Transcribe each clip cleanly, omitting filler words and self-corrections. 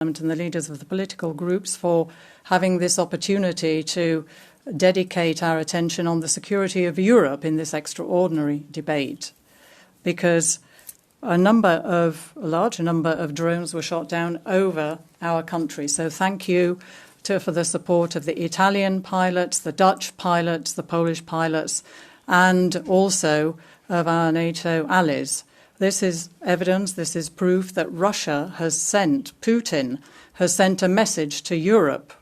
and the leaders of the political groups for having this opportunity to dedicate our attention on the security of Europe in this extraordinary debate, because a large number of drones were shot down over our country. So thank you for the support of the Italian pilots, the Dutch pilots, the Polish pilots, and also of our NATO allies. This is evidence, this is proof that Putin has sent a message to Europe.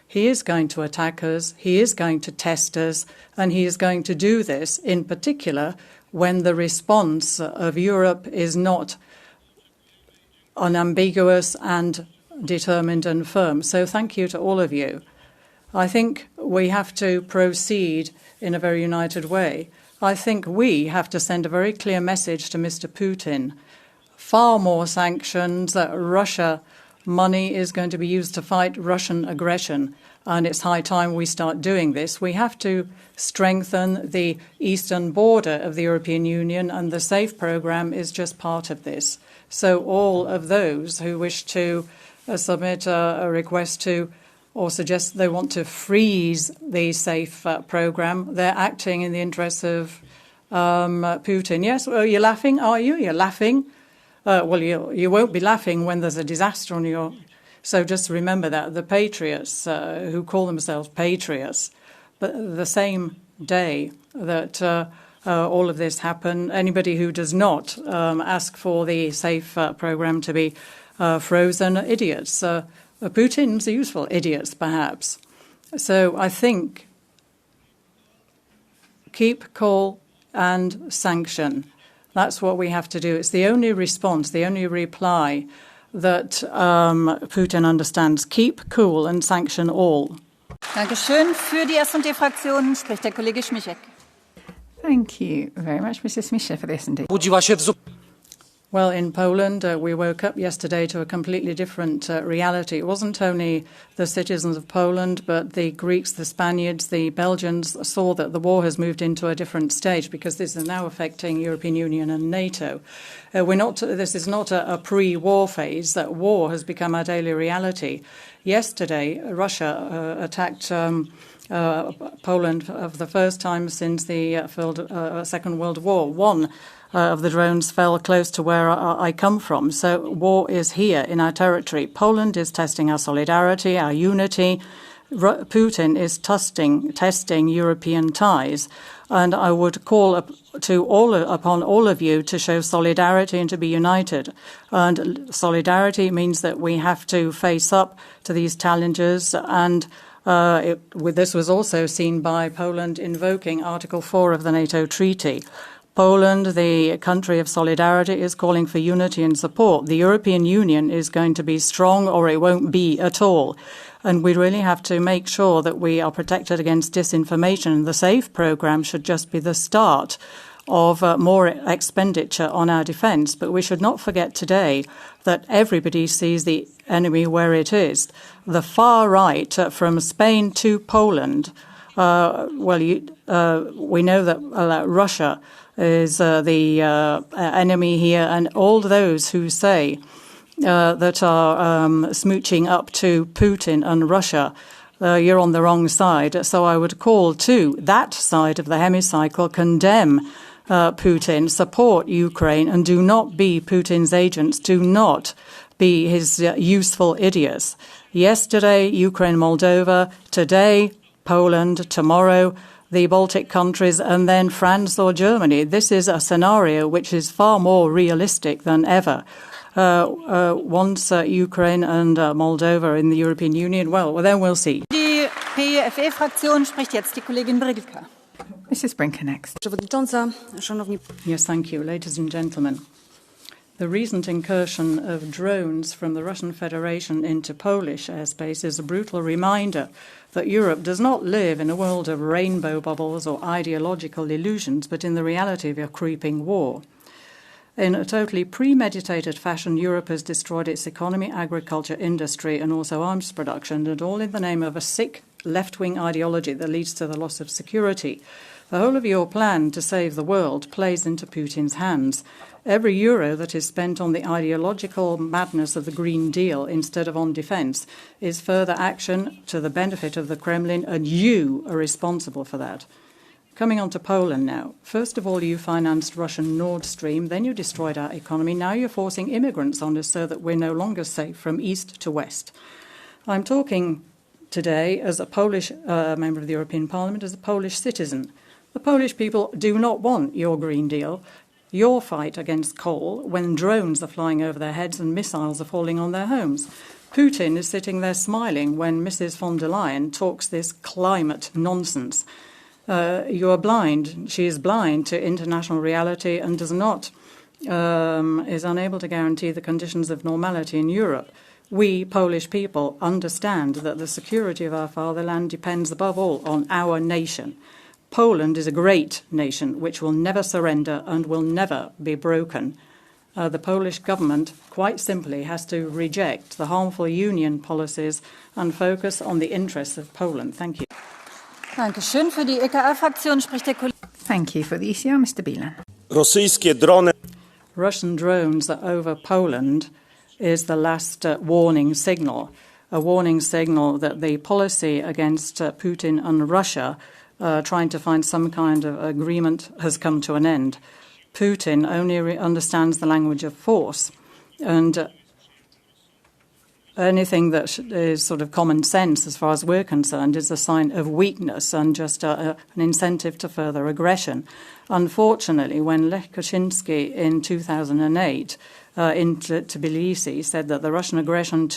He is going to attack us, he is going to test us, and he is going to do this in particular when the response of Europe is not unambiguous and determined and firm. So thank you to all of you. I think we have to proceed in a very united way. I think we have to send a very clear message to Mr. Putin. Far more sanctions, Russia money is going to be used to fight Russian aggression, and it's high time we start doing this. We have to strengthen the eastern border of the European Union, and the SAFE programme is just part of this. So all of those who wish to submit a request to or suggest they want to freeze the SAFE programme, they're acting in the interests of Putin. Yes, well, you're laughing, are you? You're laughing. Well, you won't be laughing when there's a disaster on your... So just remember that. The patriots, who call themselves patriots, but the same day that all of this happened, anybody who does not ask for the SAFE programme to be frozen are idiots. Putin's useful idiots, perhaps. So I think keep cool and sanction. That's what we have to do. It's the only response, the only reply that Putin understands. Keep cool and sanction all. Dankeschön. Für die S&D-Fraktion spricht der Kollege Schmichek. Thank you very much, Mr. Schmichek, for the S&D. Well, in Poland, we woke up yesterday to a completely different reality. It wasn't only the citizens of Poland, but the Greeks, the Spaniards, the Belgians saw that the war has moved into a different stage because this is now affecting European Union and NATO. This is not a pre-war phase. That war has become our daily reality. Yesterday, Russia attacked Poland for the first time since the Second World War. One of the drones fell close to where I come from. So war is here in our territory. Poland is testing our solidarity, our unity. Putin is testing European ties. And I would call upon all of you to show solidarity and to be united. And solidarity means that we have to face up to these challenges. And this was also seen by Poland invoking Article 4 of the NATO Treaty. Poland, the country of solidarity, is calling for unity and support. The European Union is going to be strong or it won't be at all. And we really have to make sure that we are protected against disinformation. The SAFE programme should just be the start of more expenditure on our defence. But we should not forget today that everybody sees the enemy where it is. The far right, from Spain to Poland, we know that Russia is the enemy here, and all those who say that are smooching up to Putin and Russia, you're on the wrong side. So I would call to that side of the hemicycle, condemn Putin, support Ukraine, and do not be Putin's agents, do not be his useful idiots. Yesterday, Ukraine, Moldova, today, Poland, tomorrow, the Baltic countries, and then France or Germany. This is a scenario which is far more realistic than ever. Once Ukraine and Moldova in the European Union, well, then we'll see. Die PFE-Fraktion spricht jetzt die Kollegin Brilka. Mrs. Brinker next. Yes, thank you, ladies and gentlemen. The recent incursion of drones from the Russian Federation into Polish airspace is a brutal reminder that Europe does not live in a world of rainbow bubbles or ideological illusions, but in the reality of a creeping war. In a totally premeditated fashion, Europe has destroyed its economy, agriculture, industry, and also arms production, and all in the name of a sick left-wing ideology that leads to the loss of security. The whole of your plan to save the world plays into Putin's hands. Every euro that is spent on the ideological madness of the Green Deal instead of on defence is further action to the benefit of the Kremlin, and you are responsible for that. Coming on to Poland now. First of all, you financed Russian Nord Stream, then you destroyed our economy. Now you're forcing immigrants on us so that we're no longer safe from east to west. I'm talking today as a Polish member of the European Parliament, as a Polish citizen. The Polish people do not want your Green Deal, your fight against coal, when drones are flying over their heads and missiles are falling on their homes. Putin is sitting there smiling when Mrs. von der Leyen talks this climate nonsense. You are blind. She is blind to international reality and is unable to guarantee the conditions of normality in Europe. We, Polish people, understand that the security of our fatherland depends above all on our nation. Poland is a great nation which will never surrender and will never be broken. The Polish government, quite simply, has to reject the harmful union policies and focus on the interests of Poland. Thank you. Dankeschön. Für die EKR-Fraktion spricht der Kollege. Thank you. For the ECR, Mr. Bielan. Rosyjskie drony. Russian drones over Poland is the last warning signal, a warning signal that the policy against Putin and Russia trying to find some kind of agreement has come to an end. Putin only understands the language of force, and anything that is sort of common sense, as far as we're concerned, is a sign of weakness and just an incentive to further aggression. Unfortunately, when Lech Kaczynski in 2008 in Tbilisi said that the Russian aggression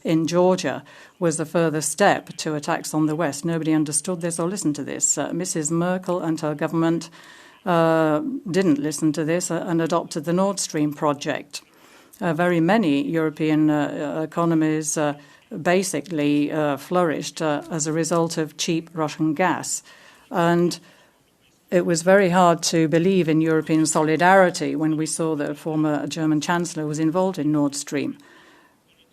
in Georgia was a further step to attacks on the West, nobody understood this or listened to this. Mrs. Merkel and her government didn't listen to this and adopted the Nord Stream project. Very many European economies basically flourished as a result of cheap Russian gas. And it was very hard to believe in European solidarity when we saw that a former German Chancellor was involved in Nord Stream.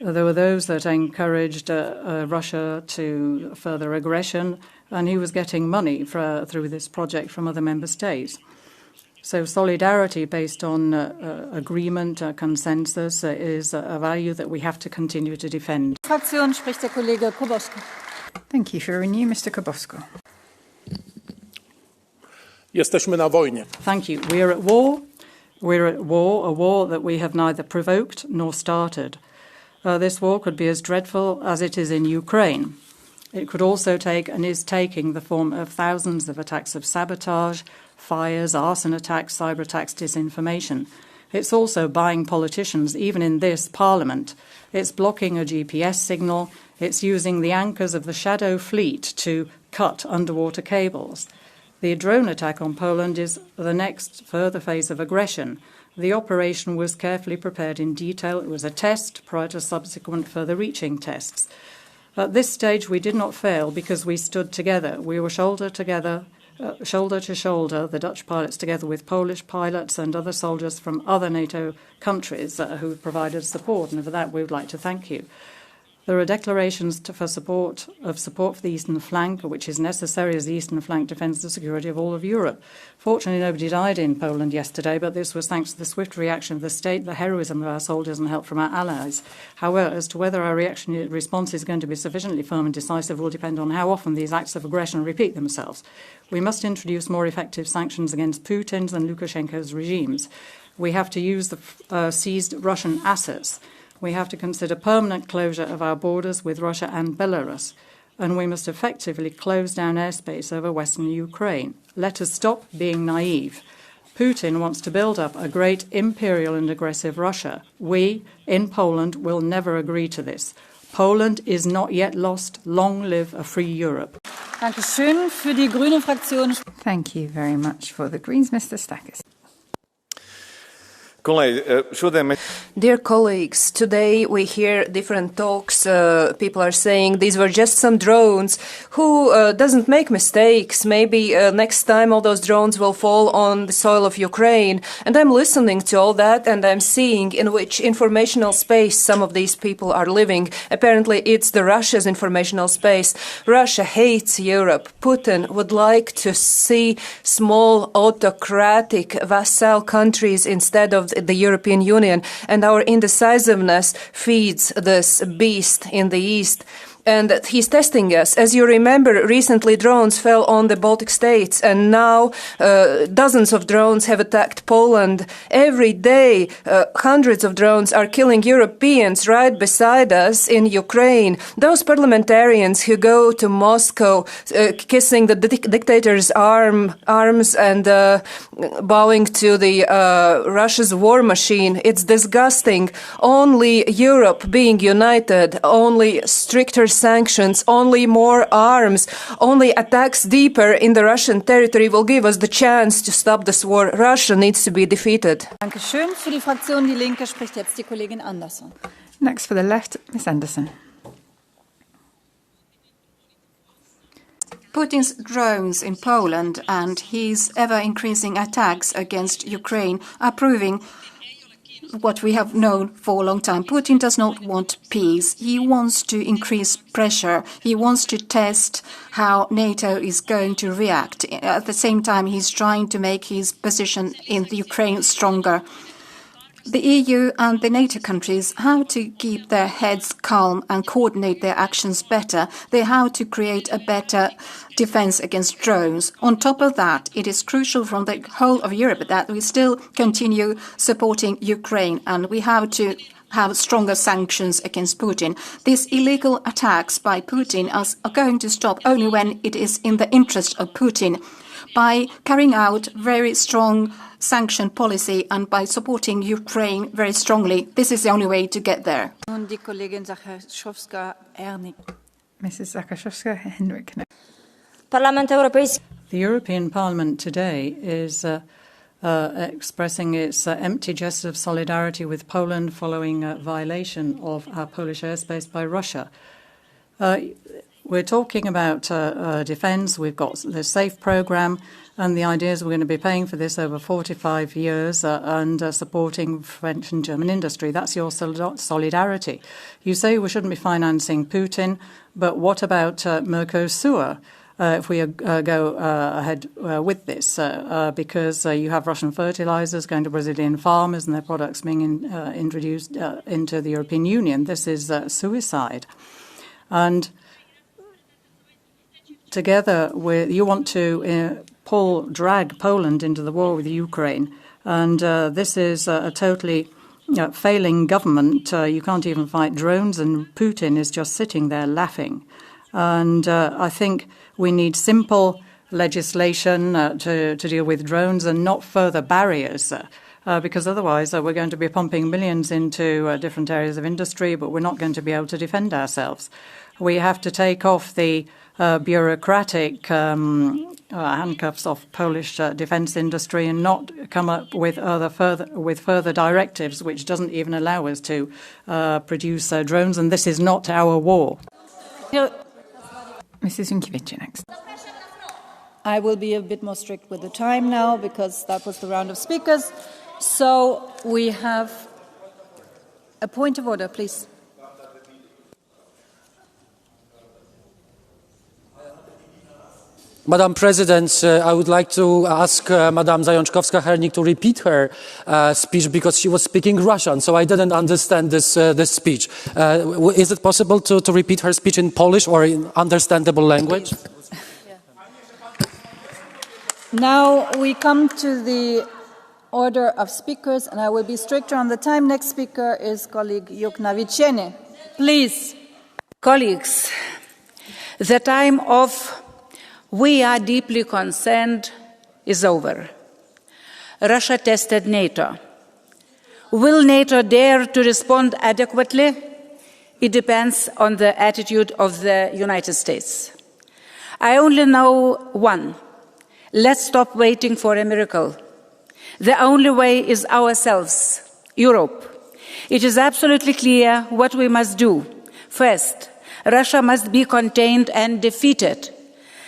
There were those that encouraged Russia to further aggression, and he was getting money through this project from other member states. So solidarity based on agreement, consensus, is a value that we have to continue to defend. Fraktion spricht der Kollege Kubowski. Thank you. For Renew, Mr. Kubowski. Jesteśmy na wojnie. Thank you. We are at war. We're at war, a war that we have neither provoked nor started. This war could be as dreadful as it is in Ukraine. It could also take and is taking the form of thousands of attacks of sabotage, fires, arson attacks, cyber attacks, disinformation. It's also buying politicians, even in this parliament. It's blocking a GPS signal. It's using the anchors of the shadow fleet to cut underwater cables. The drone attack on Poland is the next further phase of aggression. The operation was carefully prepared in detail. It was a test prior to subsequent further-reaching tests. At this stage, we did not fail because we stood together. We were shoulder to shoulder, the Dutch pilots together with Polish pilots and other soldiers from other NATO countries who provided support, and for that we would like to thank you. There are declarations for support for the eastern flank, which is necessary as the eastern flank defends the security of all of Europe. Fortunately, nobody died in Poland yesterday, but this was thanks to the swift reaction of the state, the heroism of our soldiers, and help from our allies. However, as to whether our response is going to be sufficiently firm and decisive will depend on how often these acts of aggression repeat themselves. We must introduce more effective sanctions against Putin's and Lukashenko's regimes. We have to use the seized Russian assets. We have to consider permanent closure of our borders with Russia and Belarus, and we must effectively close down airspace over western Ukraine. Let us stop being naive. Putin wants to build up a great imperial and aggressive Russia. We, in Poland, will never agree to this. Poland is not yet lost. Long live a free Europe. Dankeschön. Für die grüne Fraktion. Thank you very much. For the Greens, Mr. Stackis. Dear colleagues, today we hear different talks. People are saying these were just some drones. Who doesn't make mistakes? Maybe next time all those drones will fall on the soil of Ukraine. And I'm listening to all that and I'm seeing in which informational space some of these people are living. Apparently it's the Russia's informational space. Russia hates Europe. Putin would like to see small autocratic vassal countries instead of the European Union, and our indecisiveness feeds this beast in the East. And he's testing us. As you remember, recently drones fell on the Baltic states, and now dozens of drones have attacked Poland. Every day, hundreds of drones are killing Europeans right beside us in Ukraine. Those parliamentarians who go to Moscow, kissing the dictator's arms and bowing to the Russia's war machine, it's disgusting. Only Europe being united, only stricter sanctions, only more arms, only attacks deeper in the Russian territory will give us the chance to stop this war. Russia needs to be defeated. Dankeschön. Für die Fraktion Die Linke spricht jetzt die Kollegin Andersson. Next for the left, Ms. Anderson. Putin's drones in Poland and his ever-increasing attacks against Ukraine are proving what we have known for a long time. Putin does not want peace. He wants to increase pressure. He wants to test how NATO is going to react. At the same time, he's trying to make his position in the Ukraine stronger. The EU and the NATO countries have to keep their heads calm and coordinate their actions better. They have to create a better defense against drones. On top of that, it is crucial from the whole of Europe that we still continue supporting Ukraine, and we have to have stronger sanctions against Putin. These illegal attacks by Putin are going to stop only when it is in the interest of Putin. By carrying out very strong sanction policy and by supporting Ukraine very strongly, this is the only way to get there. Und die Kollegin Zachaszewska-Ernik. Mrs. Zachaszewska-Henrik. The European Parliament today is expressing its empty gesture of solidarity with Poland following a violation of our Polish airspace by Russia. We're talking about defence. We've got the SAFE programme, and the idea is we're going to be paying for this over 45 years and supporting French and German industry. That's your solidarity. You say we shouldn't be financing Putin, but what about Mercosur? If we go ahead with this, because you have Russian fertilizers going to Brazilian farmers and their products being introduced into the European Union. This is suicide. And together, you want to drag Poland into the war with Ukraine. And this is a totally failing government. You can't even fight drones, and Putin is just sitting there laughing. And I think we need simple legislation to deal with drones and not further barriers, because otherwise we're going to be pumping millions into different areas of industry, but we're not going to be able to defend ourselves. We have to take off the bureaucratic handcuffs of Polish defence industry and not come up with further directives, which doesn't even allow us to produce drones. And this is not our war. Mrs. Unkiewicz next. I will be a bit more strict with the time now because that was the round of speakers. So we have a point of order, please. Madam President, I would like to ask Madam Zajączkowska-Hernik to repeat her speech because she was speaking Russian, so I didn't understand this speech. Is it possible to repeat her speech in Polish or in understandable language? Now we come to the order of speakers, and I will be stricter on the time. Next speaker is colleague Jukna-Viciene. Please. Colleagues, the time of "we are deeply concerned" is over. Russia tested NATO. Will NATO dare to respond adequately? It depends on the attitude of the United States. I only know one. Let's stop waiting for a miracle. The only way is ourselves, Europe. It is absolutely clear what we must do. First, Russia must be contained and defeated.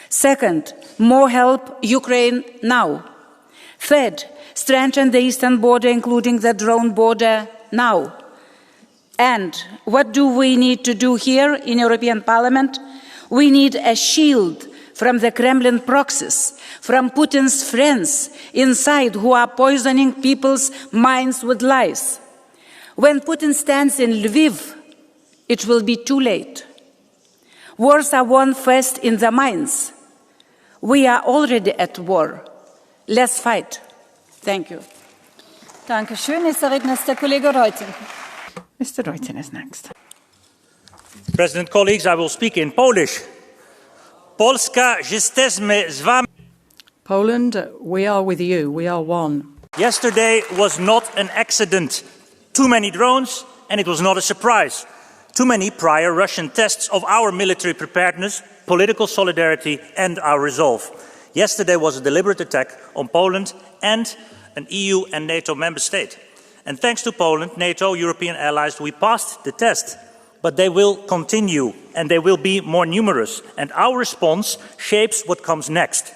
Second, more help Ukraine now. Third, strengthen the eastern border, including the drone border now. And what do we need to do here in European Parliament? We need a shield from the Kremlin proxies, from Putin's friends inside who are poisoning people's minds with lies. When Putin stands in Lviv, it will be too late. Wars are won first in the minds. We are already at war. Let's fight. Thank you. Danke schön. Nächster Redner ist der Kollege Reuten. Mr. Reuten is next. President, colleagues, I will speak in Polish. Polska, jesteśmy z wami. Poland, we are with you. We are one. Yesterday was not an accident. Too many drones, and it was not a surprise. Too many prior Russian tests of our military preparedness, political solidarity, and our resolve. Yesterday was a deliberate attack on Poland and an EU and NATO member state. And thanks to Poland, NATO, European allies, we passed the test. But they will continue, and they will be more numerous. And our response shapes what comes next.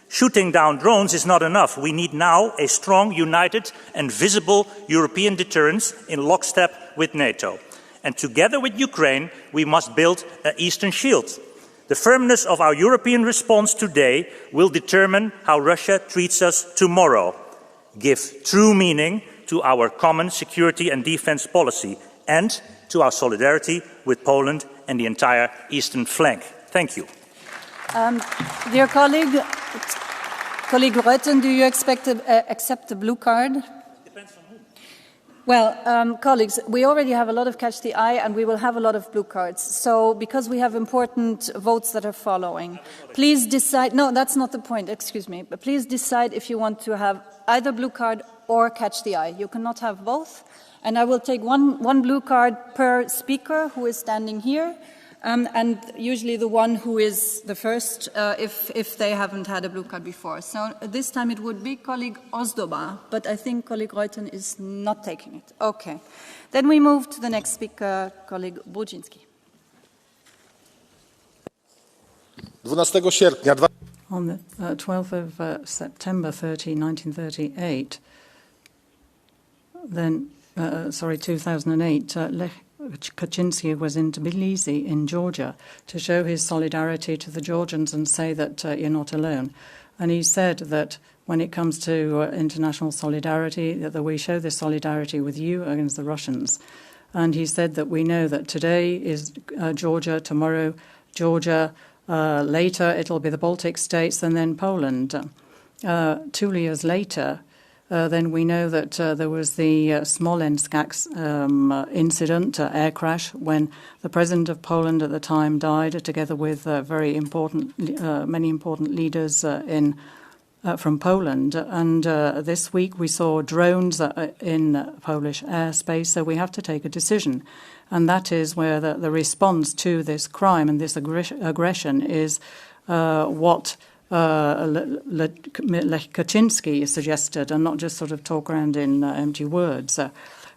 Shooting down drones is not enough. We need now a strong, united, and visible European deterrence in lockstep with NATO. And together with Ukraine, we must build an Eastern Shield. The firmness of our European response today will determine how Russia treats us tomorrow. Give true meaning to our common security and defense policy and to our solidarity with Poland and the entire eastern flank. Thank you. Dear colleague Reuten, do you accept the blue card? Depends on whom. Well, colleagues, we already have a lot of catch the eye and we will have a lot of blue cards. So because we have important votes that are following, please decide, no, that's not the point, excuse me, but please decide if you want to have either blue card or catch the eye. You cannot have both. And I will take one blue card per speaker who is standing here. And usually the one who is the first if they haven't had a blue card before. So this time it would be colleague Ozdoba, but I think colleague Reuten is not taking it. Okay. Then we move to the next speaker, colleague Budzinski. 12 sierpnia On the 12th of September 1938, then, 2008, Lech Kaczynski was in Tbilisi in Georgia to show his solidarity to the Georgians and say that you're not alone. And he said that when it comes to international solidarity, that we show this solidarity with you against the Russians. And he said that we know that today is Georgia, tomorrow Georgia, later it'll be the Baltic states and then Poland. 2 years later, then we know that there was the Smolensk incident, air crash, when the president of Poland at the time died, together with many important leaders from Poland. And this week we saw drones in Polish airspace, so we have to take a decision. And that is where the response to this crime and this aggression is what Lech Kaczynski suggested, and not just sort of talk around in empty words.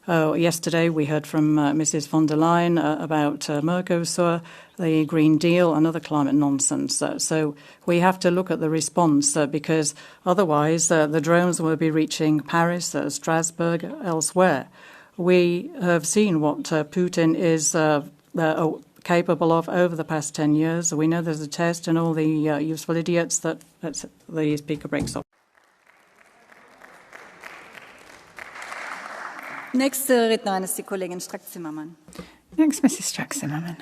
Yesterday we heard from Mrs. von der Leyen about Mercosur, the Green Deal, and other climate nonsense. So we have to look at the response because otherwise the drones will be reaching Paris, Strasbourg, elsewhere. We have seen what Putin is capable of over the past 10 years. We know there's a test and all the useful idiots that the speaker breaks off. Nächste Rednerin ist die Kollegin Strack-Zimmermann. Next, Mrs. Strack-Zimmermann.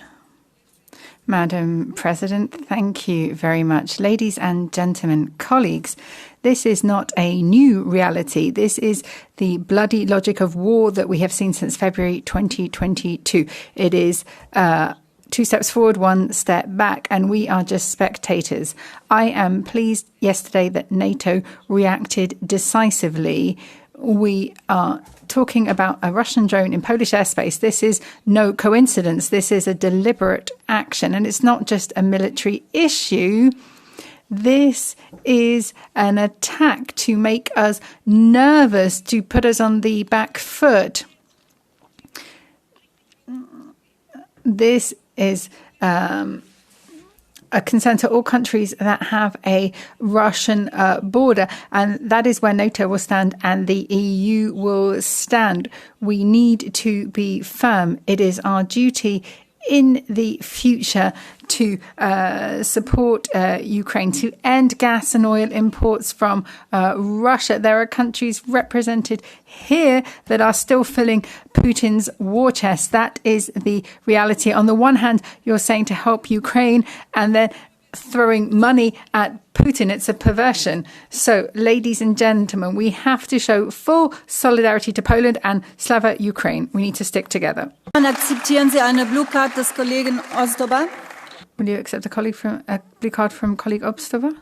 Madam President, thank you very much. Ladies and gentlemen, colleagues, this is not a new reality. This is the bloody logic of war that we have seen since February 2022. It is 2 steps forward, 1 step back, and we are just spectators. I am pleased yesterday that NATO reacted decisively. We are talking about a Russian drone in Polish airspace. This is no coincidence. This is a deliberate action, and it's not just a military issue. This is an attack to make us nervous, to put us on the back foot. This is a concern to all countries that have a Russian border, and that is where NATO will stand and the EU will stand. We need to be firm. It is our duty in the future to support Ukraine, to end gas and oil imports from Russia. There are countries represented here that are still filling Putin's war chest. That is the reality. On the one hand, you're saying to help Ukraine and then throwing money at Putin. It's a perversion. So, ladies and gentlemen, we have to show full solidarity to Poland and Slava Ukraine. We need to stick together. Akzeptieren Sie eine Blue Card des Kollegen Ostova? Will you accept a blue card from colleague Obstova?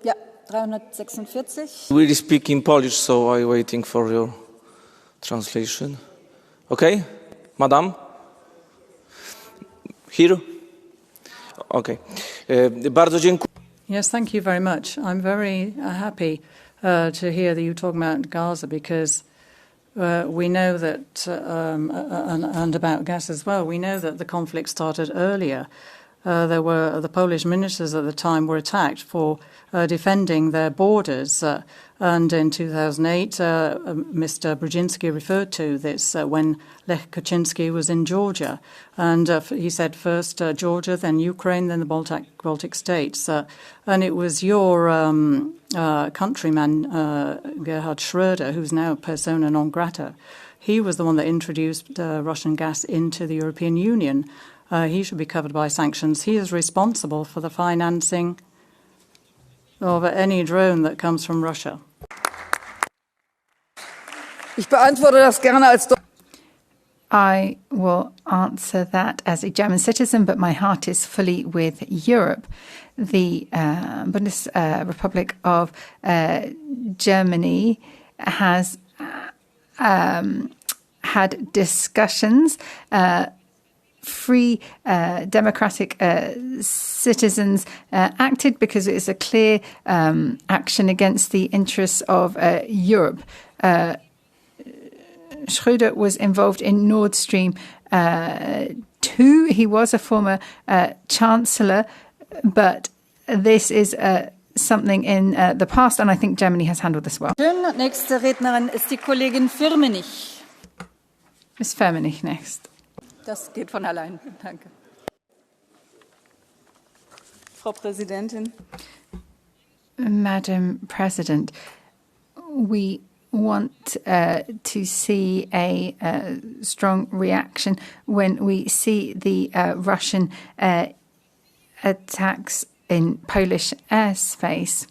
Ja, 346. We speak in Polish, so I'm waiting for your translation. Okay, madam? Here? Okay. Bardzo dziękuję. Yes, thank you very much. I'm very happy to hear that you're talking about Gaza, because we know that, and about gas as well, we know that the conflict started earlier. There were the Polish ministers at the time were attacked for defending their borders. And in 2008, Mr. Brzezinski referred to this when Lech Kaczynski was in Georgia. And he said first Georgia, then Ukraine, then the Baltic states. And it was your countryman, Gerhard Schröder, who's now persona non grata. He was the one that introduced Russian gas into the European Union. He should be covered by sanctions. He is responsible for the financing of any drone that comes from Russia. I will answer that as a German citizen, but my heart is fully with Europe. The Bundesrepublik of Germany has had discussions. Free democratic citizens acted because it is a clear action against the interests of Europe. Schröder was involved in Nord Stream 2. He was a former chancellor, but this is something in the past, and I think Germany has handled this well. Nächste Rednerin ist die Kollegin Firmenich. Ms. Firmenich next. Das geht von allein. Danke. Frau Präsidentin. Madam President, we want to see a strong reaction when we see the Russian attacks in Polish airspace.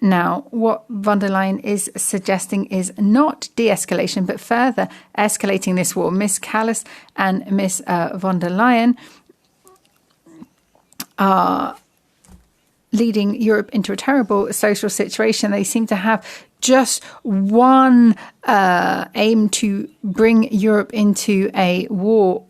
Now, what von der Leyen is suggesting is not de-escalation, but further escalating this war. Ms. Kallas and Ms. von der Leyen are leading Europe into a terrible social situation. They seem to have just one aim to bring Europe into a war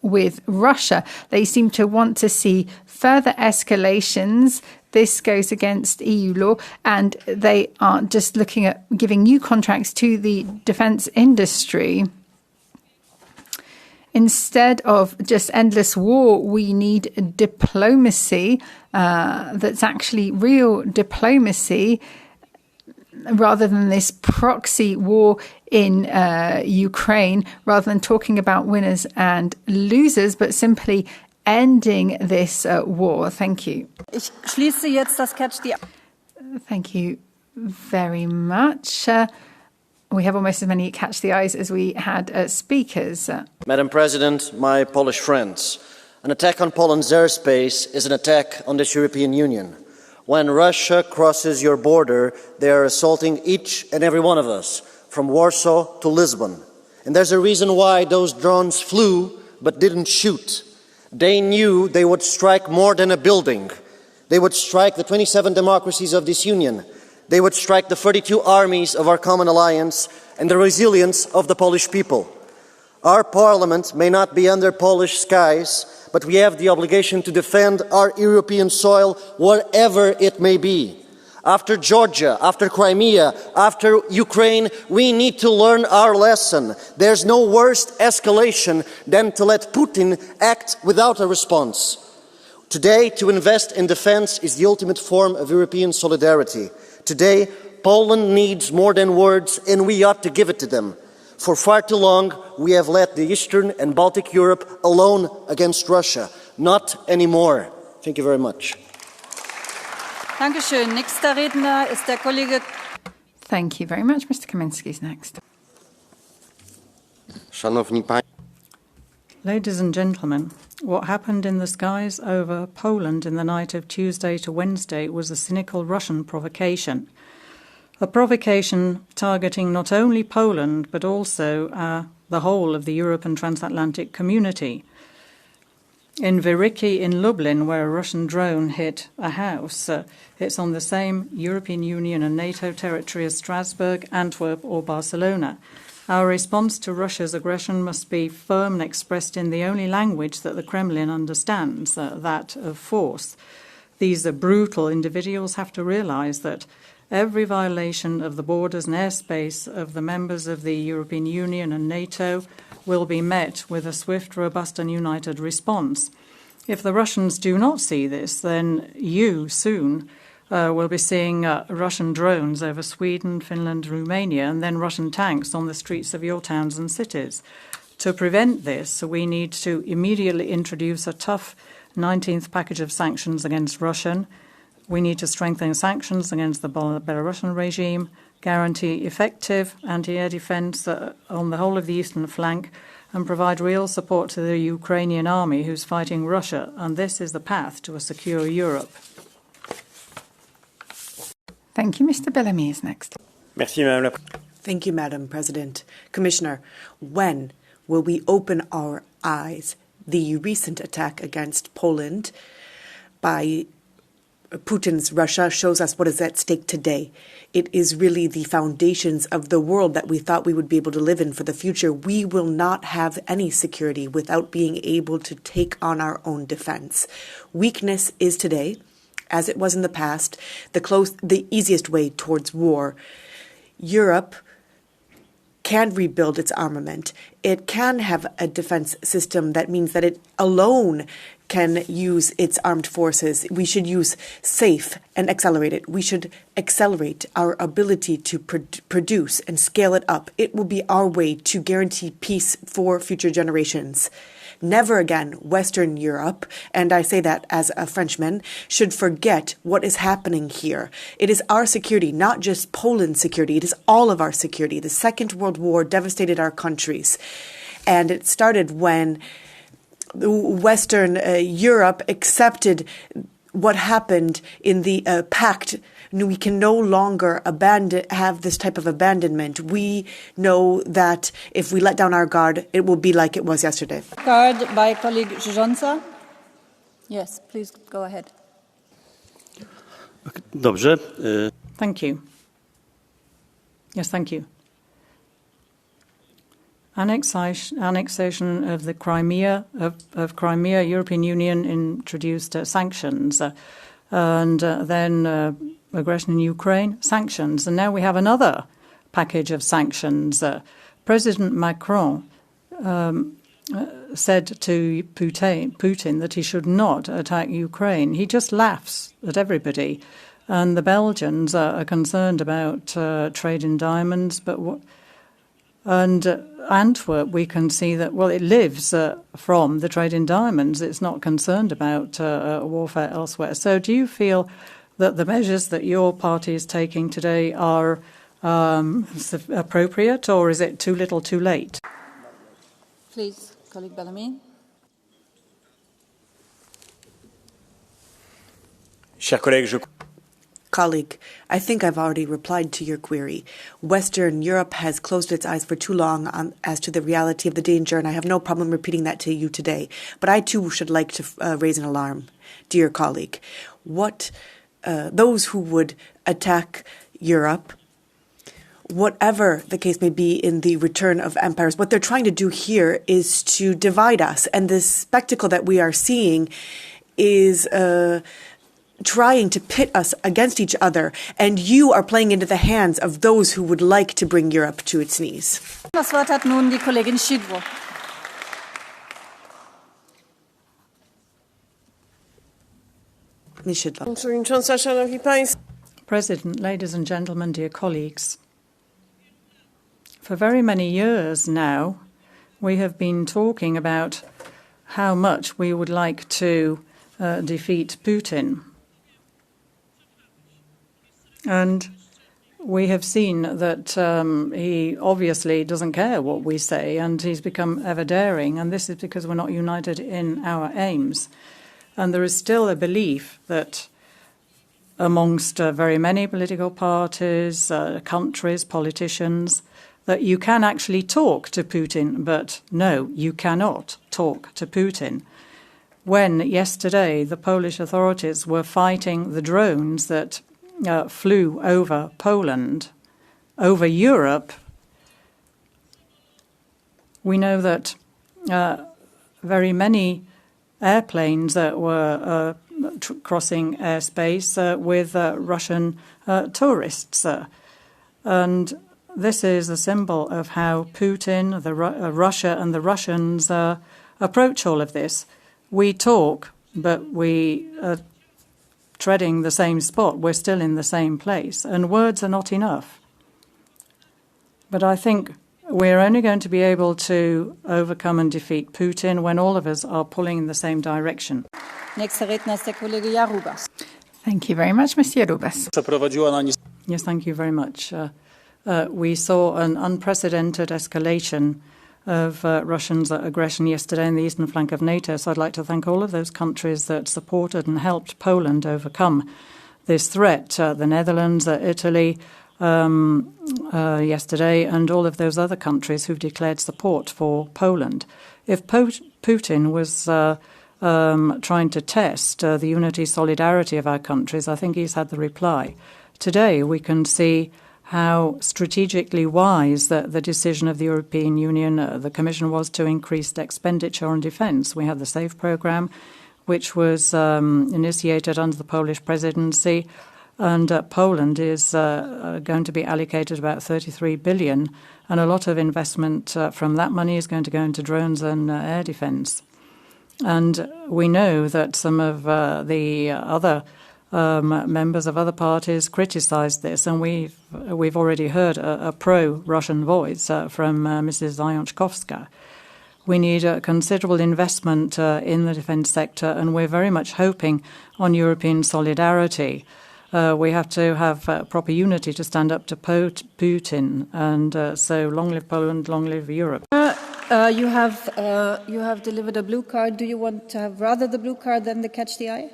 with Russia. They seem to want to see further escalations. This goes against EU law, and they are just looking at giving new contracts to the defence industry. Instead of just endless war, we need diplomacy that's actually real diplomacy, rather than this proxy war in Ukraine, rather than talking about winners and losers, but simply ending this war. Thank you. Ich schließe jetzt das Catch the Eye. Thank you very much. We have almost as many catch the eyes as we had speakers. Madam President, my Polish friends, an attack on Poland's airspace is an attack on this European Union. When Russia crosses your border, they are assaulting each and every one of us, from Warsaw to Lisbon. And there's a reason why those drones flew but didn't shoot. They knew they would strike more than a building. They would strike the 27 democracies of this union. They would strike the 32 armies of our common alliance and the resilience of the Polish people. Our parliament may not be under Polish skies, but we have the obligation to defend our European soil wherever it may be. After Georgia, after Crimea, after Ukraine, we need to learn our lesson. There's no worse escalation than to let Putin act without a response. Today, to invest in defense is the ultimate form of European solidarity. Today, Poland needs more than words, and we ought to give it to them. For far too long, we have let the Eastern and Baltic Europe alone against Russia. Not anymore. Thank you very much. Dankeschön. Nächster Redner ist der Kollege. Thank you very much. Mr. Kaminski is next. Ladies and gentlemen, what happened in the skies over Poland in the night of Tuesday to Wednesday was a cynical Russian provocation. A provocation targeting not only Poland, but also the whole of the European transatlantic community. In Wierzycki in Lublin, where a Russian drone hit a house, it's on the same European Union and NATO territory as Strasbourg, Antwerp or Barcelona. Our response to Russia's aggression must be firm and expressed in the only language that the Kremlin understands, that of force. These brutal individuals have to realize that every violation of the borders and airspace of the members of the European Union and NATO will be met with a swift, robust and united response. If the Russians do not see this, then you soon will be seeing Russian drones over Sweden, Finland, Romania, and then Russian tanks on the streets of your towns and cities. To prevent this, we need to immediately introduce a tough 19th package of sanctions against Russia. We need to strengthen sanctions against the Belarusian regime, guarantee effective anti-air defence on the whole of the eastern flank, and provide real support to the Ukrainian army who's fighting Russia. And this is the path to a secure Europe. Thank you. Mr. Bellamy is next. Thank you, Madam President. Commissioner, when will we open our eyes? The recent attack against Poland by Putin's Russia shows us what is at stake today. It is really the foundations of the world that we thought we would be able to live in for the future. We will not have any security without being able to take on our own defense. Weakness is today, as it was in the past, the easiest way towards war. Europe can rebuild its armament. It can have a defense system that means that it alone can use its armed forces. We should use SAFE and accelerate it. We should accelerate our ability to produce and scale it up. It will be our way to guarantee peace for future generations. Never again Western Europe, and I say that as a Frenchman, should forget what is happening here. It is our security, not just Poland's security. It is all of our security. The Second World War devastated our countries, and it started when Western Europe accepted what happened in the pact. We can no longer have this type of abandonment. We know that if we let down our guard, it will be like it was yesterday. Guard by colleague Rządza. Yes, please go ahead. Thank you. Yes, thank you. Annexation of the Crimea, of Crimea, European Union introduced sanctions, and then aggression in Ukraine, sanctions. And now we have another package of sanctions. President Macron said to Putin that he should not attack Ukraine. He just laughs at everybody. And the Belgians are concerned about trade in diamonds, and Antwerp, we can see that, well, it lives from the trade in diamonds. It's not concerned about warfare elsewhere. So do you feel that the measures that your party is taking today are appropriate, or is it too little too late? Please, colleague Bellamy. Colleague, I think I've already replied to your query. Western Europe has closed its eyes for too long as to the reality of the danger, and I have no problem repeating that to you today. But I too should like to raise an alarm, dear colleague. Those who would attack Europe whatever the case may be in the return of empires, what they're trying to do here is to divide us. And this spectacle that we are seeing is trying to pit us against each other. And you are playing into the hands of those who would like to bring Europe to its knees. Das Wort hat nun die Kollegin Szydło. President, ladies and gentlemen, dear colleagues, for very many years now, we have been talking about how much we would like to defeat Putin. And we have seen that he obviously doesn't care what we say, and he's become ever daring, and this is because we're not united in our aims. And there is still a belief that amongst very many political parties, countries, politicians, that you can actually talk to Putin, but no, you cannot talk to Putin. When yesterday the Polish authorities were fighting the drones that flew over Poland, over Europe, we know that very many airplanes that were crossing airspace with Russian tourists. And this is a symbol of how Putin, Russia and the Russians approach all of this. We talk, but we are treading the same spot. We're still in the same place. And words are not enough. But I think we're only going to be able to overcome and defeat Putin when all of us are pulling in the same direction. Nächster Redner ist der Kollege Jarubas. Thank you very much, Mr. Jarubas. Yes, thank you very much. We saw an unprecedented escalation of Russians' aggression yesterday in the eastern flank of NATO. So I'd like to thank all of those countries that supported and helped Poland overcome this threat. The Netherlands, Italy, yesterday, and all of those other countries who've declared support for Poland. If Putin was trying to test the unity, solidarity of our countries, I think he's had the reply. Today, we can see how strategically wise the decision of the European Union, the Commission, was to increase expenditure on defence. We had the SAFE programme, which was initiated under the Polish presidency, and Poland is going to be allocated about 33 billion, and a lot of investment from that money is going to go into drones and air defence. And we know that some of the other members of other parties criticised this, and we've already heard a pro-Russian voice from Mrs. Zajączkowska. We need a considerable investment in the defence sector, and we're very much hoping on European solidarity. We have to have proper unity to stand up to Putin, and so long live Poland, long live Europe. You have delivered a blue card. Do you want to have rather the blue card than the catch the eye?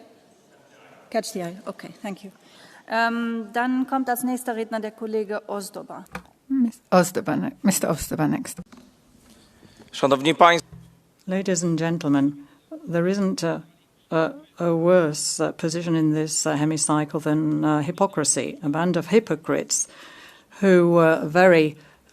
Catch the eye. Okay, thank you. Dann kommt als nächster Redner der Kollege Ozdoba. Mr. Ozdoba next. Szanowni Państwo. Ladies and gentlemen, there isn't a worse position in this hemicycle than hypocrisy. A band of hypocrites who were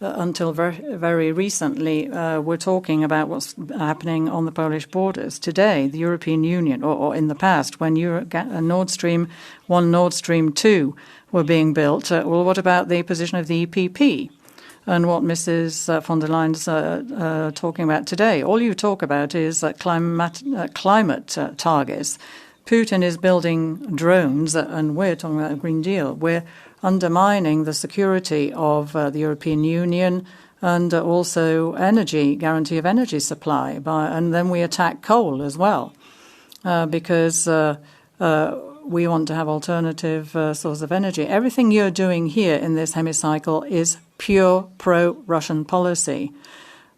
until very recently were talking about what's happening on the Polish borders. Today, the European Union, or in the past, when Nord Stream 1, Nord Stream 2 were being built, well, what about the position of the EPP? And what Mrs. von der Leyen's talking about today. All you talk about is climate targets. Putin is building drones, and we're talking about a Green Deal. We're undermining the security of the European Union and also guarantee of energy supply. And then we attack coal as well because we want to have alternative sources of energy. Everything you're doing here in this hemicycle is pure pro-Russian policy.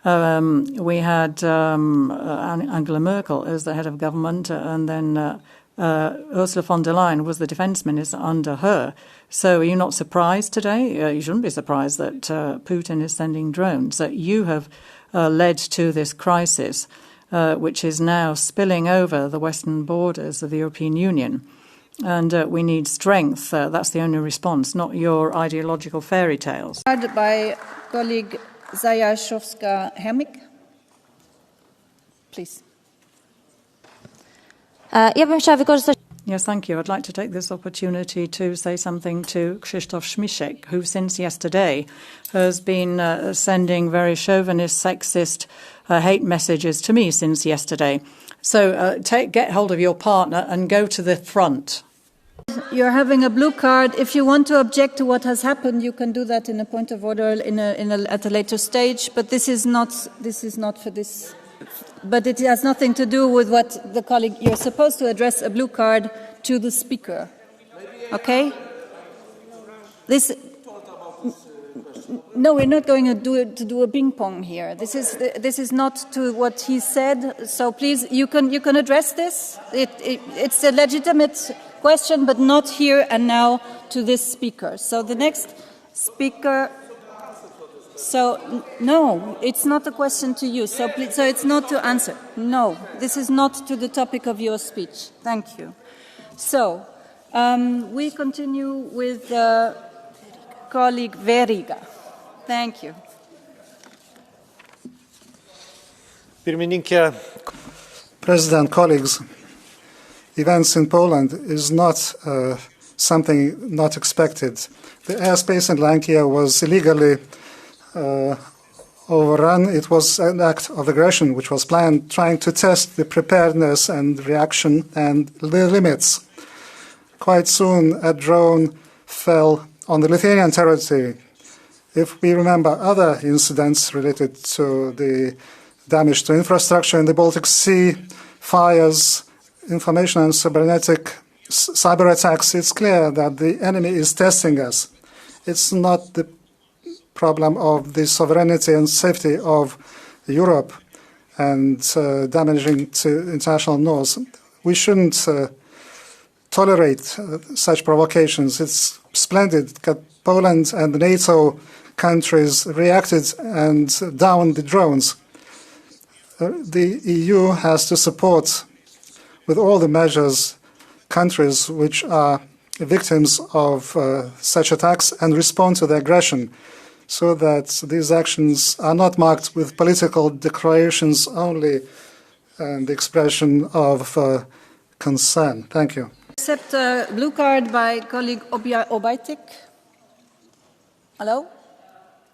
We had Angela Merkel as the head of government, and then Ursula von der Leyen was the defense minister under her. So are you not surprised today? You shouldn't be surprised that Putin is sending drones. That you have led to this crisis, which is now spilling over the western borders of the European Union. And we need strength. That's the only response, not your ideological fairy tales. By colleague Zajaszowska-Hermik. Please. Yes, thank you. I'd like to take this opportunity to say something to Krzysztof Śmiszek, who since yesterday has been sending very chauvinist, sexist hate messages to me since yesterday. So get hold of your partner and go to the front. You're having a blue card. If you want to object to what has happened, you can do that in a point of order at a later stage. But this is not for this. But it has nothing to do with what the colleague. You're supposed to address a blue card to the speaker. Okay? No, we're not going to do a ping pong here. This is not to what he said. So please, you can address this. It's a legitimate question, but not here and now to this speaker. So the next speaker. So no, it's not a question to you. So it's not to answer. No, this is not to the topic of your speech. Thank you. So we continue with colleague Veriga. Thank you. President, colleagues, events in Poland is not something not expected. The airspace in Lankia was illegally overrun. It was an act of aggression which was planned, trying to test the preparedness and reaction and the limits. Quite soon, a drone fell on the Lithuanian territory. If we remember other incidents related to the damage to infrastructure in the Baltic Sea, fires, information and cyber attacks, it's clear that the enemy is testing us. It's not the problem of the sovereignty and safety of Europe and damaging to international norms. We shouldn't tolerate such provocations. It's splendid that Poland and the NATO countries reacted and downed the drones. The EU has to support with all the measures countries which are victims of such attacks and respond to the aggression, so that these actions are not marked with political declarations only and the expression of concern. Thank you. Accept a blue card by colleague Obajtek. Hello?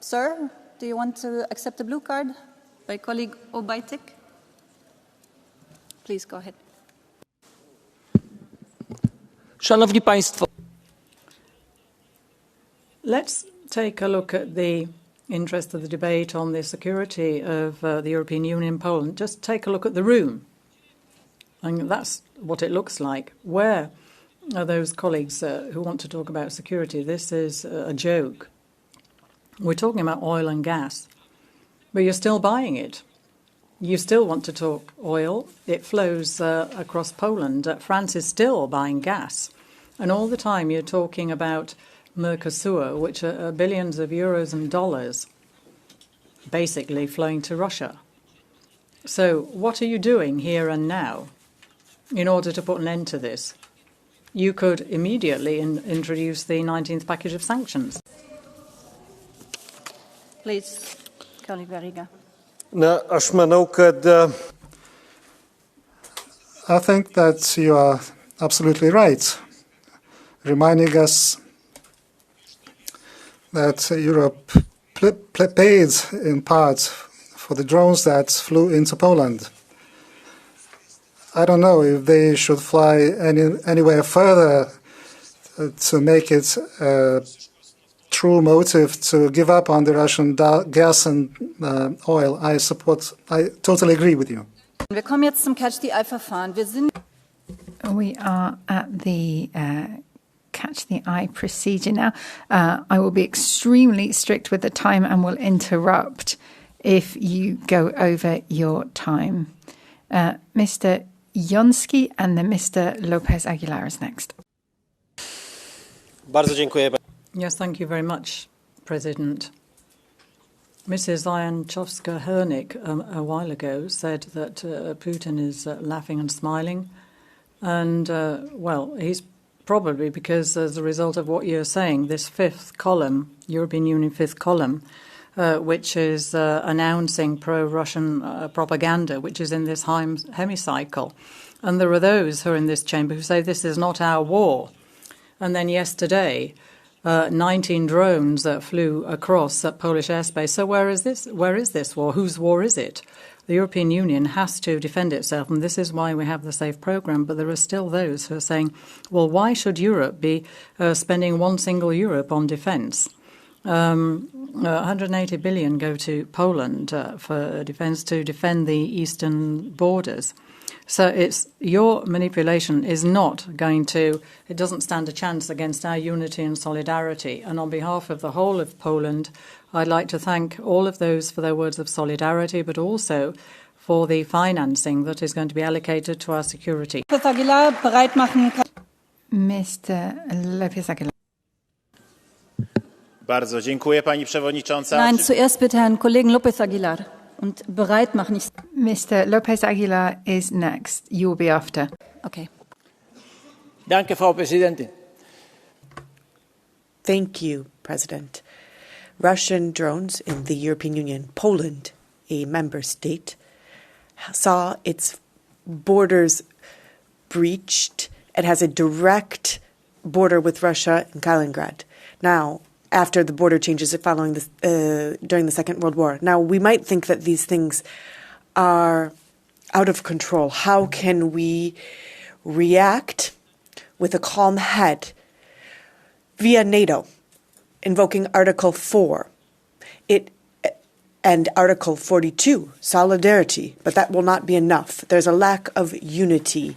Sir, do you want to accept a blue card by colleague Obajtek? Please go ahead. Szanowni Państwo. Let's take a look at the interest of the debate on the security of the European Union and Poland. Just take a look at the room. And that's what it looks like. Where are those colleagues who want to talk about security? This is a joke. We're talking about oil and gas, but you're still buying it. You still want to talk oil. It flows across Poland. France is still buying gas. And all the time you're talking about Mercosur, which are billions of euros and dollars basically flowing to Russia. So what are you doing here and now in order to put an end to this? You could immediately introduce the 19th package of sanctions. Please, colleague Veriga. I think that you are absolutely right, reminding us that Europe paid in part for the drones that flew into Poland. I don't know if they should fly anywhere further to make it a true motive to give up on the Russian gas and oil. I totally agree with you. Wir kommen jetzt zum Catch the Eye-Verfahren. We are at the Catch the Eye procedure now. I will be extremely strict with the time and will interrupt if you go over your time. Mr. Jonski and then Mr. Lopez Aguilar is next. Bardzo dziękuję. Yes, thank you very much, President. Mrs. Zajęczowska-Hernik a while ago said that Putin is laughing and smiling. And, well, he's probably because as a result of what you're saying, this fifth column, European Union fifth column, which is announcing pro-Russian propaganda, which is in this hemicycle. And there are those who are in this chamber who say this is not our war. And then yesterday, 19 drones flew across Polish airspace. So where is this? Where is this war? Whose war is it? The European Union has to defend itself, and this is why we have the SAFE programme. But there are still those who are saying, well, why should Europe be spending one single Europe on defence? 180 billion go to Poland for defence to defend the eastern borders. So it's your manipulation is not going to, it doesn't stand a chance against our unity and solidarity. And on behalf of the whole of Poland, I'd like to thank all of those for their words of solidarity, but also for the financing that is going to be allocated to our security. Mr. Lopez Aguilar. Bardzo dziękuję, pani przewodnicząca. Nein, zuerst bitte Herrn Kollegen Lopez Aguilar und bereit machen. Mr. Lopez Aguilar is next. You will be after. Okay. Danke, Frau Präsidentin. Thank you, President. Russian drones in the European Union, Poland, a member state, saw its borders breached. It has a direct border with Russia in Kaliningrad. Now, after the border changes following this, during the Second World War. Now, we might think that these things are out of control. How can we react with a calm head via NATO, invoking Article 4 and Article 42, solidarity, but that will not be enough. There's a lack of unity,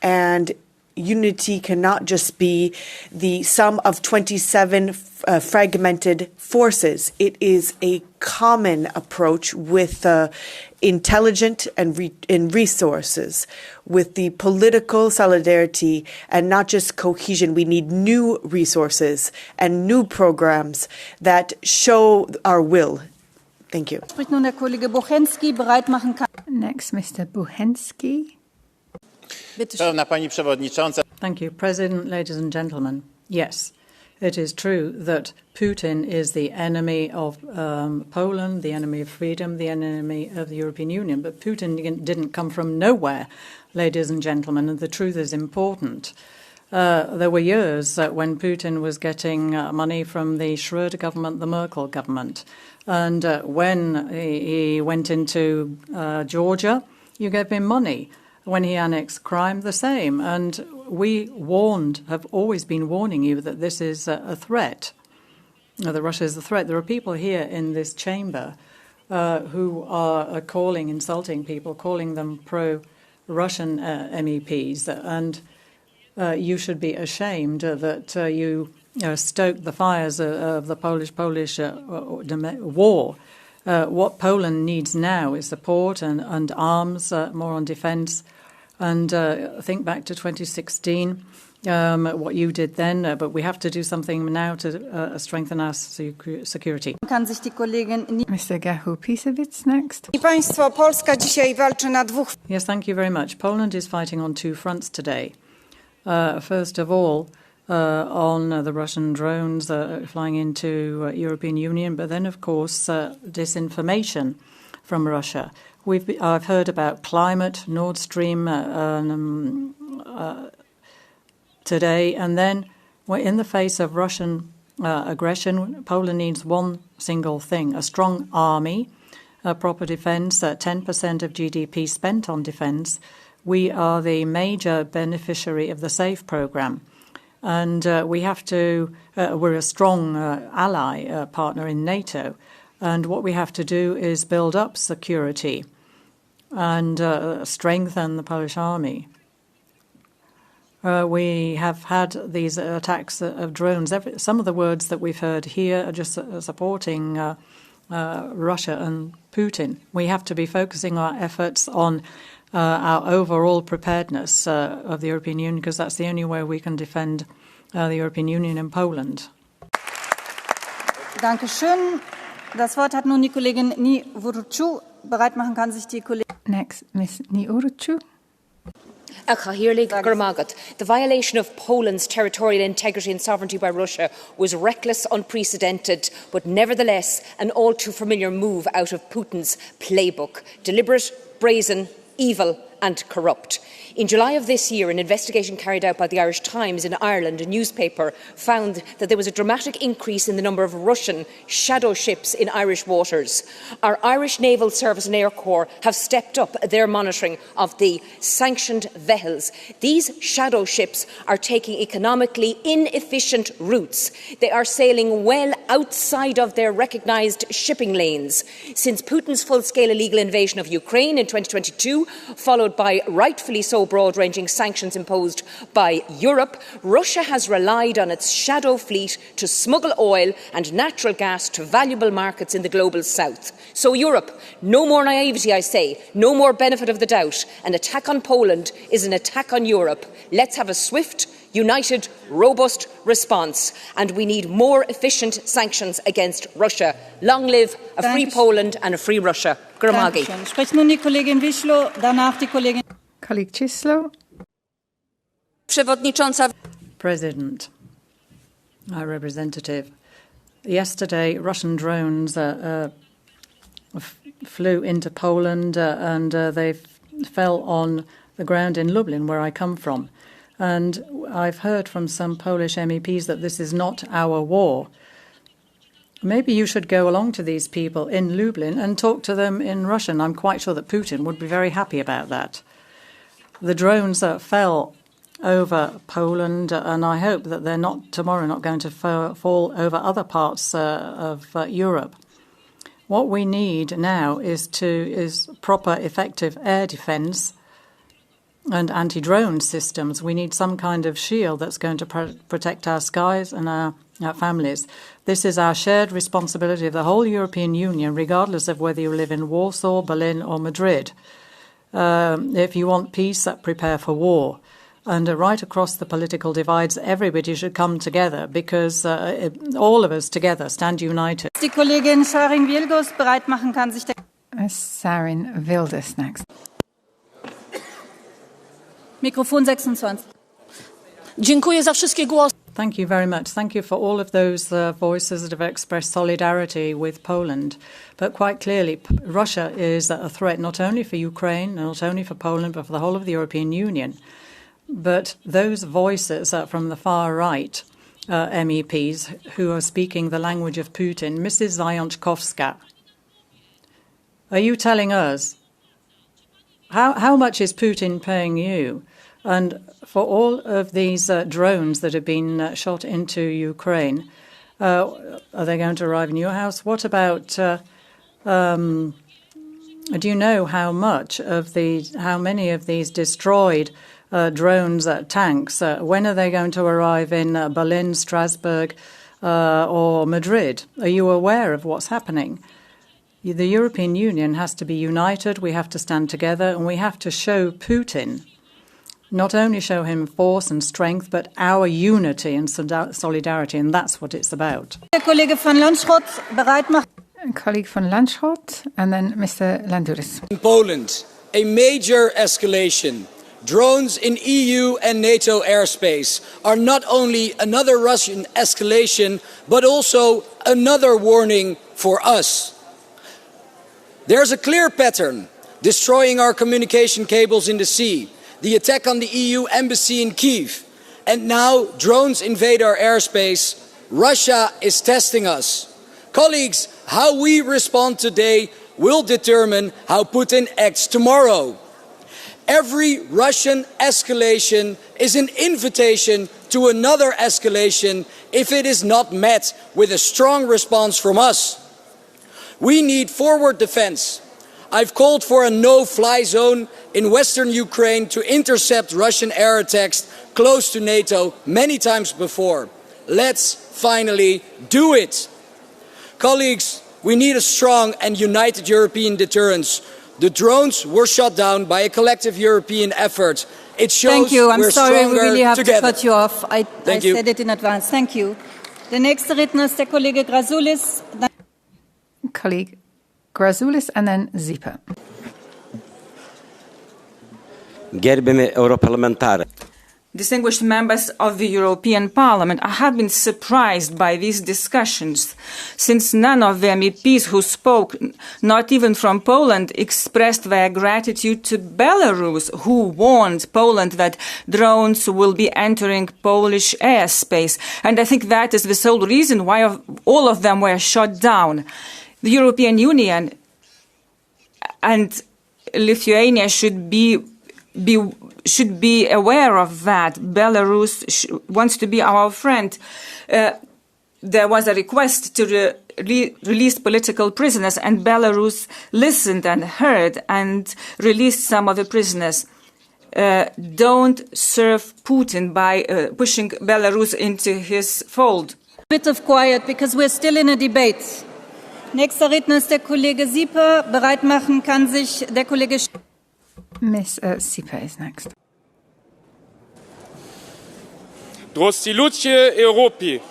and unity cannot just be the sum of 27 fragmented forces. It is a common approach with intelligent and resources, with the political solidarity and not just cohesion. We need new resources and new programs that show our will. Thank you. Spricht nun der Kollege Buchenski, bereit machen kann. Next, Mr. Buchenski. Thank you, President, ladies and gentlemen. Yes, it is true that Putin is the enemy of Poland, the enemy of freedom, the enemy of the European Union. But Putin didn't come from nowhere, ladies and gentlemen, and the truth is important. There were years when Putin was getting money from the Schröder government, the Merkel government. And when he went into Georgia, you gave him money. When he annexed Crimea, the same. And we have always been warning you that this is a threat, that Russia is a threat. There are people here in this chamber who are insulting people, calling them pro-Russian MEPs. And you should be ashamed that you stoked the fires of the Polish war. What Poland needs now is support and arms, more on defence. And think back to 2016, what you did then, but we have to do something now to strengthen our security. Mr. Gachu-Pisewicz next. Yes, thank you very much. Poland is fighting on two fronts today. First of all, on the Russian drones flying into European Union, but then, of course, disinformation from Russia. I've heard about climate, Nord Stream today, and then in the face of Russian aggression, Poland needs one single thing: a strong army, proper defence, 10% of GDP spent on defence. We are the major beneficiary of the SAFE programme. And we're a strong ally partner in NATO. And what we have to do is build up security and strengthen the Polish army. We have had these attacks of drones. Some of the words that we've heard here are just supporting Russia and Putin. We have to be focusing our efforts on our overall preparedness of the European Union, because that's the only way we can defend the European Union in Poland. Dankeschön. Das Wort hat nun die Kollegin Niurucu. Bereit machen kann sich die Kollegin. Next, Ms. Niurucu. The violation of Poland's territorial integrity and sovereignty by Russia was reckless, unprecedented, but nevertheless an all too familiar move out of Putin's playbook. Deliberate, brazen, evil and corrupt. In July of this year, an investigation carried out by the Irish Times in Ireland, a newspaper, found that there was a dramatic increase in the number of Russian shadow ships in Irish waters. Our Irish Naval Service and Air Corps have stepped up their monitoring of the sanctioned vessels. These shadow ships are taking economically inefficient routes. They are sailing well outside of their recognised shipping lanes. Since Putin's full-scale illegal invasion of Ukraine in 2022, followed by rightfully so broad-ranging sanctions imposed by Europe, Russia has relied on its shadow fleet to smuggle oil and natural gas to valuable markets in the global south. So Europe, no more naivety, I say, no more benefit of the doubt. An attack on Poland is an attack on Europe. Let's have a swift, united, robust response, and we need more efficient sanctions against Russia. Long live a free Poland and a free Russia. Spricht nun die Kollegin Wischlow, danach die Kollegin. Colleague Chislow. President, our representative, yesterday Russian drones flew into Poland and they fell on the ground in Lublin, where I come from. And I've heard from some Polish MEPs that this is not our war. Maybe you should go along to these people in Lublin and talk to them in Russian. I'm quite sure that Putin would be very happy about that. The drones fell over Poland, and I hope that they're not going to fall over other parts of Europe. What we need now is proper, effective air defence and anti-drone systems. We need some kind of shield that's going to protect our skies and our families. This is our shared responsibility of the whole European Union, regardless of whether you live in Warsaw, Berlin or Madrid. If you want peace, prepare for war. And right across the political divides, everybody should come together because all of us together stand united. Die Kollegin Sarin-Wielgus bereit machen kann, sich der Sarin-Wilders next. Mikrofon 26. Dziękuję za wszystkie głosy. Thank you very much. Thank you for all of those voices that have expressed solidarity with Poland. But quite clearly, Russia is a threat not only for Ukraine, not only for Poland, but for the whole of the European Union. But those voices from the far right, MEPs, who are speaking the language of Putin, Mrs. Zajączkowska, are you telling us how much is Putin paying you? And for all of these drones that have been shot into Ukraine, are they going to arrive in your house? What about, do you know how many of these destroyed drones, tanks, when are they going to arrive in Berlin, Strasbourg or Madrid? Are you aware of what's happening? The European Union has to be united, we have to stand together, and we have to show Putin, not only show him force and strength, but our unity and solidarity, and that's what it's about. Colleague van Lanschot bereit machen. Colleague van Lanschot, and then Mr. Landouris. In Poland, a major escalation. Drones in EU and NATO airspace are not only another Russian escalation, but also another warning for us. There's a clear pattern: destroying our communication cables in the sea, the attack on the EU embassy in Kyiv, and now drones invade our airspace. Russia is testing us. Colleagues, how we respond today will determine how Putin acts tomorrow. Every Russian escalation is an invitation to another escalation if it is not met with a strong response from us. We need forward defense. I've called for a no-fly zone in western Ukraine to intercept Russian air attacks close to NATO many times before. Let's finally do it. Colleagues, we need a strong and united European deterrence. The drones were shot down by a collective European effort. It shows Thank you. I'm we're sorry, stronger we really have together. to cut you off. I said it in advance. Thank you. Der nächste Redner ist der Kollege Grasulis. Colleague Grasulis and then Zipa. Gerbiami europarlamentarai. Distinguished members of the European Parliament, I have been surprised by these discussions, since none of the MEPs who spoke, not even from Poland, expressed their gratitude to Belarus, who warned Poland that drones will be entering Polish airspace. And I think that is the sole reason why all of them were shot down. The European Union and Lithuania should be aware of that. Belarus wants to be our friend. There was a request to release political prisoners, and Belarus listened and heard and released some of the prisoners. Don't serve Putin by pushing Belarus into his fold. A bit of quiet, because we're still in a debate. Nächster Redner ist der Kollege Sieper. Bereit machen kann sich der Kollege... Miss Sipa is next. Drosti ludzie Europy.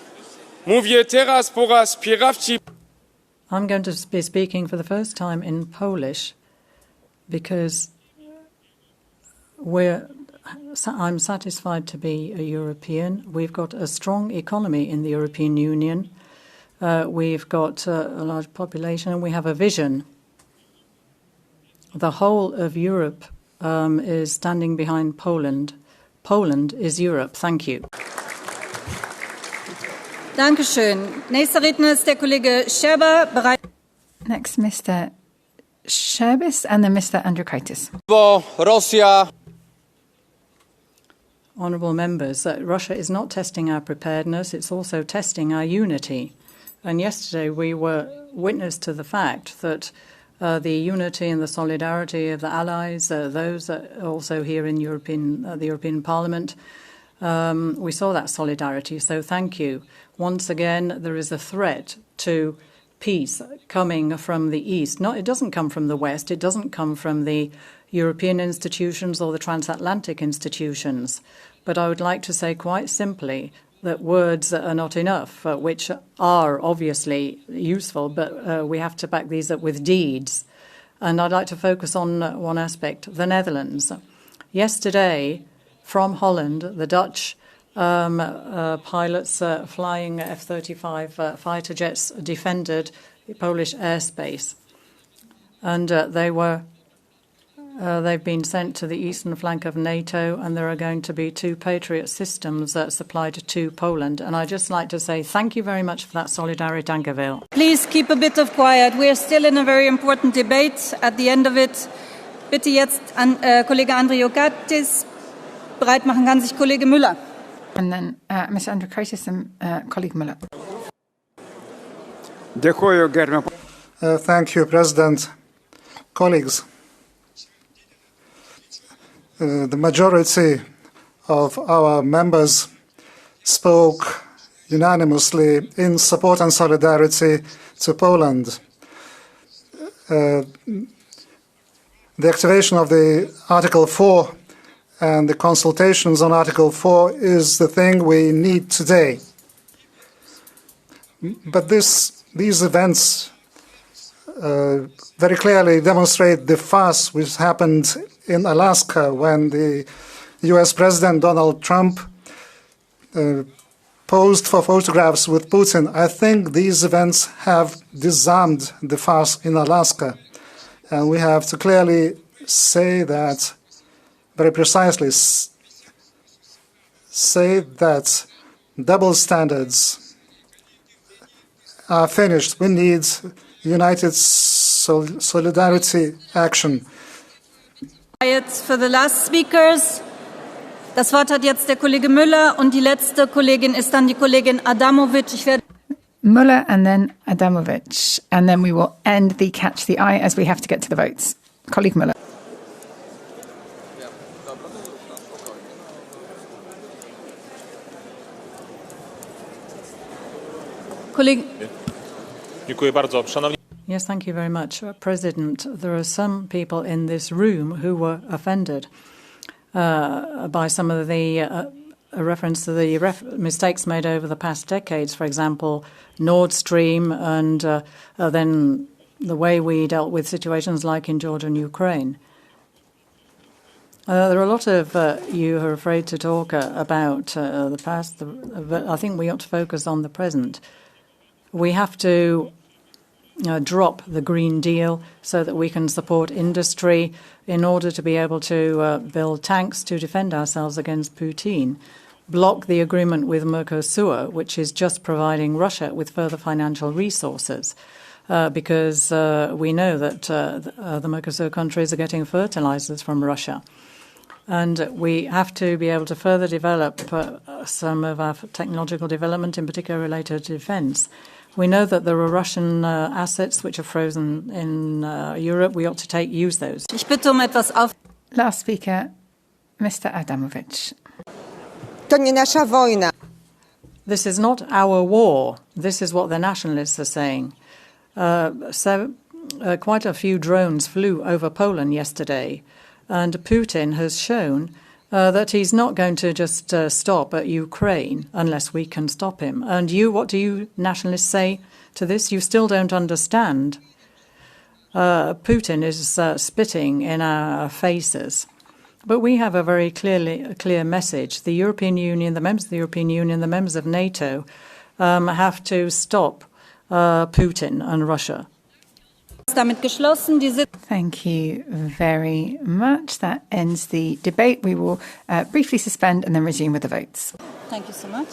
Mówię teraz po raz pierwszy. I'm going to be speaking for the first time in Polish because I'm satisfied to be a European. We've got a strong economy in the European Union. We've got a large population and we have a vision. The whole of Europe is standing behind Poland. Poland is Europe. Thank you. Dankeschön. Nächster Redner ist der Kollege Scherber. Next, Mr. Sherbis and then Mr. Andriukaitis. Russia. Honourable members, Russia is not testing our preparedness, it's also testing our unity. And yesterday we were witness to the fact that the unity and the solidarity of the allies, those also here in the European Parliament, we saw that solidarity. So thank you. Once again, there is a threat to peace coming from the East. It doesn't come from the West. It doesn't come from the European institutions or the transatlantic institutions. But I would like to say quite simply that words are not enough, which are obviously useful, but we have to back these up with deeds. And I'd like to focus on one aspect, the Netherlands. Yesterday, from Holland, the Dutch pilots flying F-35 fighter jets defended the Polish airspace. And they've been sent to the eastern flank of NATO, and there are going to be 2 Patriot systems supplied to Poland. And I'd just like to say thank you very much for that solidarity. Danke wel. Please keep a bit of quiet. We are still in a very important debate. At the end of it, bitte jetzt an Kollege Andriukaitis. Bereit machen kann sich Kollege Müller. And then Mr. Andriukaitis and colleague Müller. Thank you, President. Colleagues, the majority of our members spoke unanimously in support and solidarity to Poland. The activation of the Article 4 and the consultations on Article 4 is the thing we need today. But these events very clearly demonstrate the farce which happened in Alaska when the US President Donald Trump posed for photographs with Putin. I think these events have disarmed the farce in Alaska. And we have to clearly say that, very precisely, say that double standards are finished. We need united solidarity action. Jetzt für the last speakers. Das Wort hat jetzt der Kollege Müller und die letzte Kollegin ist dann die Kollegin Adamovic. Müller and then Adamovic. And then we will end the Catch the Eye as we have to get to the votes. Colleague Müller. Yes, thank you very much. President, there are some people in this room who were offended by some of the reference to the mistakes made over the past decades, for example, Nord Stream, and then the way we dealt with situations like in Georgia and Ukraine. There are a lot of you who are afraid to talk about the past, but I think we ought to focus on the present. We have to drop the Green Deal so that we can support industry in order to be able to build tanks to defend ourselves against Putin. Block the agreement with Mercosur, which is just providing Russia with further financial resources, because we know that the Mercosur countries are getting fertilizers from Russia. And we have to be able to further develop some of our technological development, in particular related to defense. We know that there are Russian assets which are frozen in Europe. We ought to use those. Ich bitte etwas auf. Last speaker, Mr. Adamovich. To nie nasza wojna. This is not our war. This is what the nationalists are saying. Quite a few drones flew over Poland yesterday, and Putin has shown that he's not going to just stop at Ukraine unless we can stop him. And what do you nationalists say to this? You still don't understand. Putin is spitting in our faces. But we have a very clear message. The European Union, the members of the European Union, the members of NATO have to stop Putin and Russia. Thank you very much. That ends the debate. We will briefly suspend and then resume with the votes. Thank you so much.